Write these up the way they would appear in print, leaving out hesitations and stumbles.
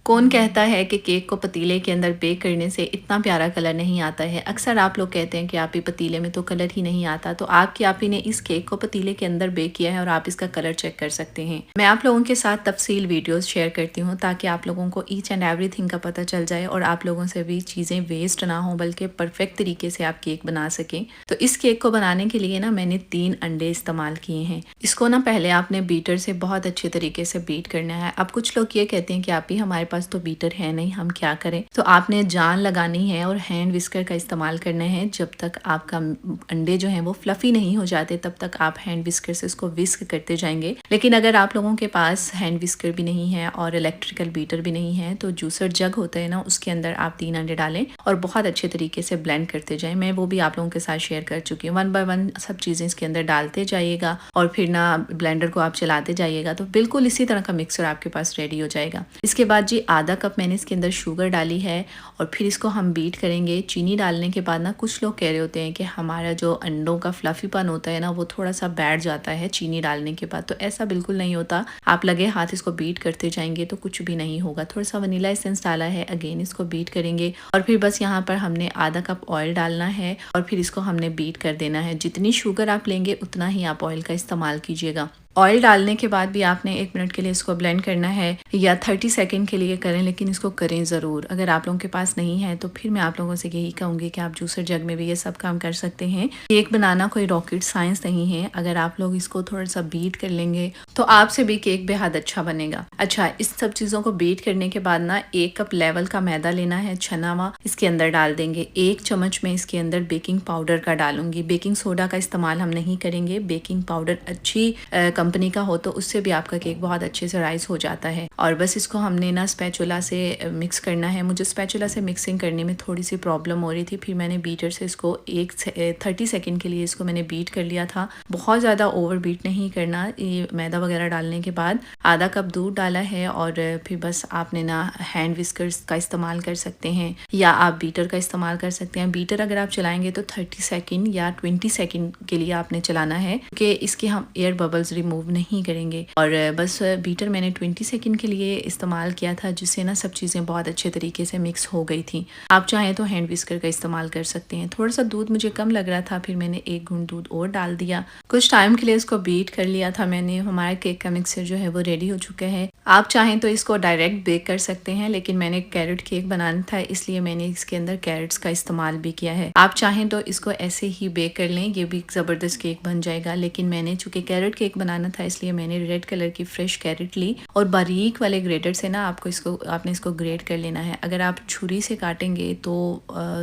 कौन कहता है कि केक को पतीले के अंदर बेक करने से इतना प्यारा कलर नहीं आता है। अक्सर आप लोग कहते हैं कि आप ही पतीले में तो कलर ही नहीं आता, तो आपकी आप ही ने इस केक को पतीले के अंदर बेक किया है और आप इसका कलर चेक कर सकते हैं। मैं आप लोगों के साथ तफसील वीडियोस शेयर करती हूँ ताकि आप लोगों को ईच एंड एवरीथिंग का पता चल जाए और आप लोगों से भी चीज़ें वेस्ट ना हो बल्कि परफेक्ट तरीके से आप केक बना सकें। तो इस केक को बनाने के लिए ना मैंने 3 अंडे इस्तेमाल किए हैं। इसको ना पहले आपने बीटर से बहुत अच्छे तरीके से बीट करना है। अब कुछ लोग ये कहते हैं कि आप ही हमारे पास तो बीटर है नहीं, हम क्या करें। तो आपने जान लगानी है और हैंड विस्कर का इस्तेमाल करना है। जब तक आपका अंडे जो हैं वो फ्लफी नहीं हो जाते तब तक आप हैंड विस्कर से इसको विस्क करते जाएंगे। लेकिन अगर आप लोगों के पास हैंड विस्कर भी नहीं है और इलेक्ट्रिकल बीटर भी नहीं है तो जूसर जग होता है ना, उसके अंदर आप 3 अंडे डालें और बहुत अच्छे तरीके से ब्लेंड करते जाएं। मैं वो भी आप लोगों के साथ शेयर कर चुकी हूँ। 1 बाय 1 सब चीज़ें इसके अंदर डालते जाइएगा और फिर ना ब्लेंडर को आप चलाते जाइएगा तो बिल्कुल इसी तरह का मिक्सर आपके पास रेडी हो जाएगा। इसके बाद जी आधा कप मैंने इसके अंदर शुगर डाली है और फिर इसको हम बीट करेंगे। चीनी डालने के बाद ना कुछ लोग कह रहे होते हैं कि हमारा जो अंडों का फ्लफीपन होता है ना वो थोड़ा सा बैठ जाता है चीनी डालने के बाद, तो ऐसा बिल्कुल नहीं होता। आप लगे हाथ इसको बीट करते जाएंगे तो कुछ भी नहीं होगा। थोड़ा सा वनीला एसेंस डाला है, अगेन इसको बीट करेंगे और फिर बस यहाँ पर हमने आधा कप ऑयल डालना है और फिर इसको हमने बीट कर देना है। जितनी शुगर आप लेंगे उतना ही आप ऑयल का इस्तेमाल कीजिएगा। ऑयल डालने के बाद भी आपने 1 मिनट के लिए इसको ब्लेंड करना है या 30 सेकंड के लिए करें, लेकिन इसको करें ज़रूर। अगर आप लोगों के पास नहीं है तो फिर मैं आप लोगों से यही कहूँगी कि आप जूसर जग में भी ये सब काम कर सकते हैं। केक बनाना कोई रॉकेट साइंस नहीं है। अगर आप लोग इसको थोड़ा सा बीट कर लेंगे तो आपसे भी केक बेहद अच्छा बनेगा। अच्छा, इस सब चीज़ों को बीट करने के बाद ना 1 कप लेवल का मैदा लेना है, छना हुआ, इसके अंदर डाल देंगे। 1 चम्मच में इसके अंदर बेकिंग पाउडर का डालूंगी। बेकिंग सोडा का इस्तेमाल हम नहीं करेंगे। बेकिंग पाउडर अच्छी कंपनी का हो तो उससे भी आपका केक बहुत अच्छे से राइस हो जाता है। और बस इसको हमने ना स्पैचुला से मिक्स करना है। मुझे स्पैचुला से मिक्सिंग करने में थोड़ी सी प्रॉब्लम हो रही थी, फिर मैंने बीटर से इसको 30 सेकंड के लिए इसको मैंने बीट कर लिया था। बहुत ज़्यादा ओवर बीट नहीं करना। ये मैदा वगैरह डालने के बाद आधा कप दूध डाला है और फिर बस आपने ना हैंड विस्कर्स का इस्तेमाल कर सकते हैं या आप बीटर का इस्तेमाल कर सकते हैं। बीटर अगर आप चलाएंगे तो 30 सेकंड या 20 सेकंड के लिए आपने चलाना है क्योंकि इसके हम एयर बबल्स रिमूव नहीं करेंगे। और बस बीटर मैंने 20 सेकंड के लिए इस्तेमाल किया था जिससे ना सब चीज़ें बहुत अच्छे तरीके से मिक्स हो गई थी। आप चाहें तो हैंड विस्कर का इस्तेमाल कर सकते हैं। थोड़ा सा दूध मुझे कम लग रहा था, फिर मैंने 1 घूंट दूध और डाल दिया। कुछ टाइम के लिए इसको बीट कर लिया था मैंने। हमारा केक का मिक्सर जो है वो रेडी हो चुका है। आप चाहें तो इसको डायरेक्ट बेक कर सकते हैं, लेकिन मैंने कैरेट केक बनाना था इसलिए मैंने इसके अंदर कैरेट्स का इस्तेमाल भी किया है। आप चाहें तो इसको ऐसे ही बेक कर लें, ये भी ज़बरदस्त केक बन जाएगा। लेकिन मैंने चूंकि कैरेट केक बनाना था इसलिए मैंने रेड कलर की फ्रेश कैरेट ली और बारीक वाले ग्रेटर से ना आपने इसको ग्रेट कर लेना है। अगर आप छुरी से काटेंगे तो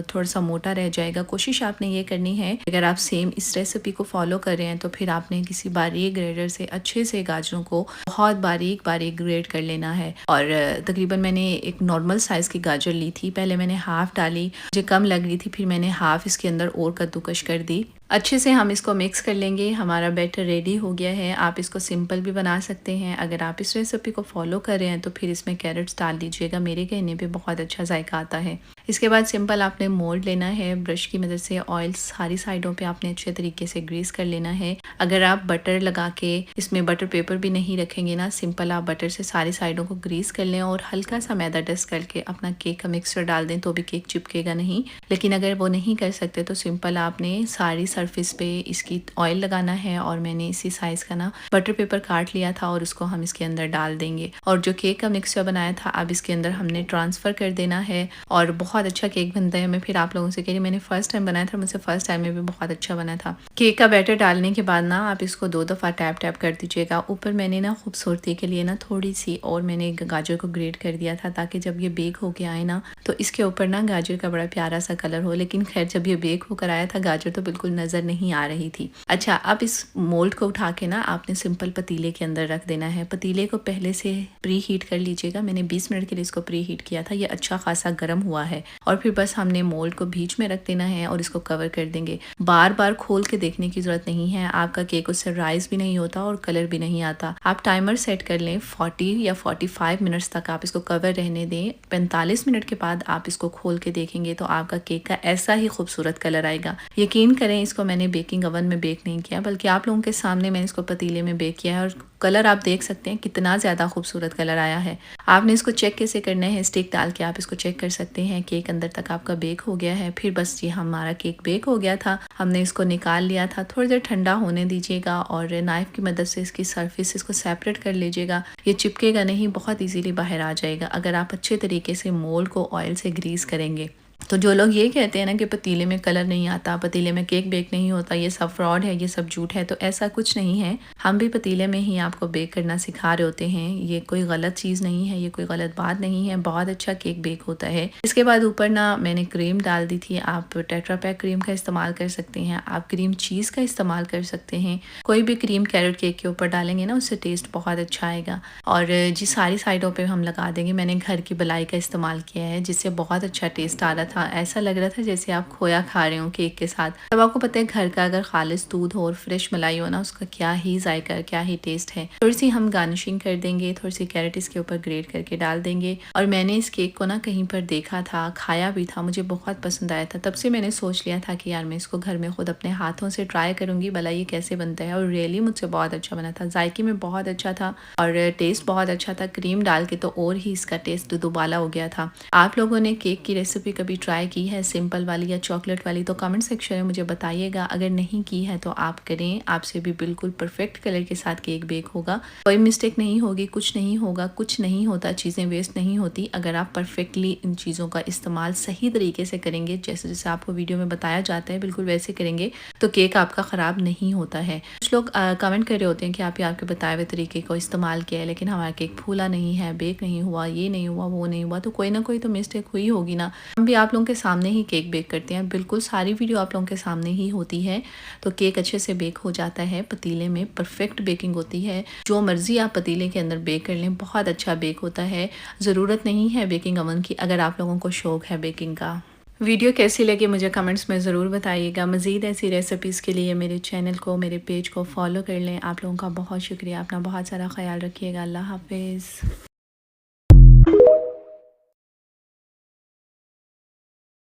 थोड़ा सा मोटा रह जाएगा। कोशिश आपने ये करनी है, अगर आप सेम इस रेसिपी को फॉलो कर रहे हैं तो फिर आपने किसी बारीक ग्रेटर से अच्छे से गाजरों को बहुत बारीक बारीक ग्रेट कर लेना है। और तकरीबन मैंने एक नॉर्मल साइज़ की गाजर ली थी, पहले मैंने हाफ डाली, मुझे कम लग रही थी, फिर मैंने हाफ इसके अंदर और कद्दूकश कर दी। अच्छे से हम इसको मिक्स कर लेंगे। हमारा बैटर रेडी हो गया है। आप इसको सिंपल भी बना सकते हैं। अगर आप इस रेसिपी को फॉलो कर रहे हैं तो फिर इसमें कैरेट्स डाल दीजिएगा, मेरे कहने पे बहुत अच्छा जायका आता है। इसके बाद सिंपल आपने मोल्ड लेना है, ब्रश की मदद से ऑयल सारी साइडों पे आपने अच्छे तरीके से ग्रीस कर लेना है। अगर आप बटर लगा के इसमें बटर पेपर भी नहीं रखेंगे ना, सिंपल आप बटर से सारी साइडों को ग्रीस कर लें और हल्का सा मैदा डस्ट करके अपना केक का मिक्सचर डाल दें तो भी केक चिपकेगा नहीं। लेकिन अगर वो नहीं कर सकते तो सिंपल आपने सारी सरफेस पे इसकी ऑयल लगाना है और मैंने इसी साइज़ का ना बटर पेपर काट लिया था और उसको हम इसके अंदर डाल देंगे। और जो केक का मिक्सचर बनाया था अब इसके अंदर हमने ट्रांसफ़र कर देना है और बहुत अच्छा केक बनता है। मैं फिर आप लोगों से कह रही, मैंने फर्स्ट टाइम बनाया था, मुझसे फर्स्ट टाइम में भी बहुत अच्छा बना था। केक का बैटर डालने के बाद ना आप इसको 2 दफ़ा टैप टैप कर दीजिएगा। ऊपर मैंने ना खूबसूरती के लिए ना थोड़ी सी और मैंने गाजर को ग्रेट कर दिया था ताकि जब ये बेक होके आए ना तो इसके ऊपर ना गाजर का बड़ा प्यारा सा कलर हो। लेकिन खैर जब ये बेक होकर आया था गाजर तो बिल्कुल नज़र नहीं आ रही थी। अच्छा, अब इस मोल्ड को उठा के ना आपने सिंपल पतीले के अंदर रख देना है। पतीले को पहले से प्री हीट कर लीजिएगा। मैंने 20 मिनट के लिए इसको प्री हीट किया था, ये अच्छा खासा गर्म हुआ है। और फिर बस हमने मोल्ड को बीच में रख देना है और इसको कवर कर देंगे। बार बार खोल के देखने की ज़रूरत नहीं है, आपका केक उससे राइस भी नहीं होता और कलर भी नहीं आता। आप टाइमर सेट कर लें 40 या 45 मिनट्स तक आप इसको कवर रहने दें। 45 मिनट के बाद आप इसको खोल के देखेंगे तो आपका केक का ऐसा ही खूबसूरत कलर आएगा। यकीन करें, इसको इसको मैंने बेकिंग ओवन में बेक नहीं किया, बल्कि आप लोगों के सामने मैंने इसको पतीले में बेक किया है और कलर आप देख सकते हैं कितना ज़्यादा खूबसूरत कलर आया है। आपने इसको चेक कैसे करना है, स्टिक डाल के आप इसको चेक कर सकते हैं। केक अंदर तक आपका बेक हो गया है। फिर बस ये हमारा केक बेक हो गया था, हमने इसको निकाल लिया था। थोड़ी देर ठंडा होने दीजिएगा और नाइफ़ की मदद से इसकी सरफेस इसको सेपरेट कर लीजिएगा। ये चिपकेगा नहीं, बहुत ईजीली बाहर आ जाएगा अगर आप अच्छे तरीके से मोल्ड को ऑयल से ग्रीस करेंगे। तो जो लोग ये कहते हैं ना कि पतीले में कलर नहीं आता, पतीले में केक बेक नहीं होता, ये सब फ्रॉड है, ये सब झूठ है, तो ऐसा कुछ नहीं है। हम भी पतीले में ही आपको बेक करना सिखा रहे होते हैं। ये कोई गलत चीज़ नहीं है, ये कोई गलत बात नहीं है। बहुत अच्छा केक बेक होता है। इसके बाद ऊपर ना मैंने क्रीम डाल दी थी। आप टेट्रा पैक क्रीम का इस्तेमाल कर सकते हैं, आप क्रीम चीज़ का इस्तेमाल कर सकते हैं। कोई भी क्रीम कैरेट केक के ऊपर डालेंगे ना, उससे टेस्ट बहुत अच्छा आएगा। और जी सारी साइडों पर हम लगा देंगे। मैंने घर की मलाई का इस्तेमाल किया है, जिससे बहुत अच्छा टेस्ट आ रहा था। ऐसा लग रहा था जैसे आप खोया खा रहे हो केक के साथ। तब आपको पता है घर का अगर खालिस दूध हो और फ्रेश मलाई हो ना, उसका क्या ही जायका, क्या ही टेस्ट है। थोड़ी सी हम गार्निशिंग कर देंगे, थोड़ी सी कैरेट इसके ऊपर ग्रेट करके डाल देंगे। और मैंने इस केक को ना कहीं पर देखा था, खाया भी था, मुझे बहुत पसंद आया था। तब से मैंने सोच लिया था कि यार मैं इसको घर में खुद अपने हाथों से ट्राई करूंगी, भला ये कैसे बनता है। और रियली मुझसे बहुत अच्छा बना था, जायके में बहुत अच्छा था और टेस्ट बहुत अच्छा था। क्रीम डाल के तो और ही इसका टेस्ट दुबाला हो गया था। आप लोगों ने केक की रेसिपी कभी ट्राई की है, सिंपल वाली या चॉकलेट वाली, तो कमेंट सेक्शन में मुझे बताइएगा। अगर नहीं की है तो आप करें, आपसे भी बिल्कुल परफेक्ट कलर के साथ केक बेक होगा। कोई मिस्टेक नहीं होगी, कुछ नहीं होगा, कुछ नहीं होता, चीज़ें वेस्ट नहीं होती अगर आप परफेक्टली इन चीज़ों का इस्तेमाल सही तरीके से करेंगे। जैसे जैसे आपको वीडियो में बताया जाता है बिल्कुल वैसे करेंगे तो केक आपका ख़राब नहीं होता है। कुछ लोग कमेंट कर रहे होते हैं कि आपके बताए हुए तरीके को इस्तेमाल किया है लेकिन हमारा केक फूला नहीं है, बेक नहीं हुआ, ये नहीं हुआ, वो नहीं हुआ। तो कोई ना कोई तो मिस्टेक हुई होगी ना। हम भी आप लोगों के सामने ही केक बेक करते हैं, बिल्कुल सारी वीडियो आप लोगों के सामने ही होती है। तो केक अच्छे से बेक हो जाता है पतीले में, परफेक्ट बेकिंग होती है। जो मर्ज़ी आप पतीले के अंदर बेक कर लें, बहुत अच्छा बेक होता है। ज़रूरत नहीं है बेकिंग ओवन की अगर आप लोगों को शौक़ है बेकिंग का। वीडियो कैसी लगी मुझे कमेंट्स में ज़रूर बताइएगा। मज़ीद ऐसी रेसिपीज़ के लिए मेरे चैनल को, मेरे पेज को फॉलो कर लें। आप लोगों का बहुत शुक्रिया। अपना बहुत सारा ख्याल रखिएगा। अल्लाह हाफ़िज़।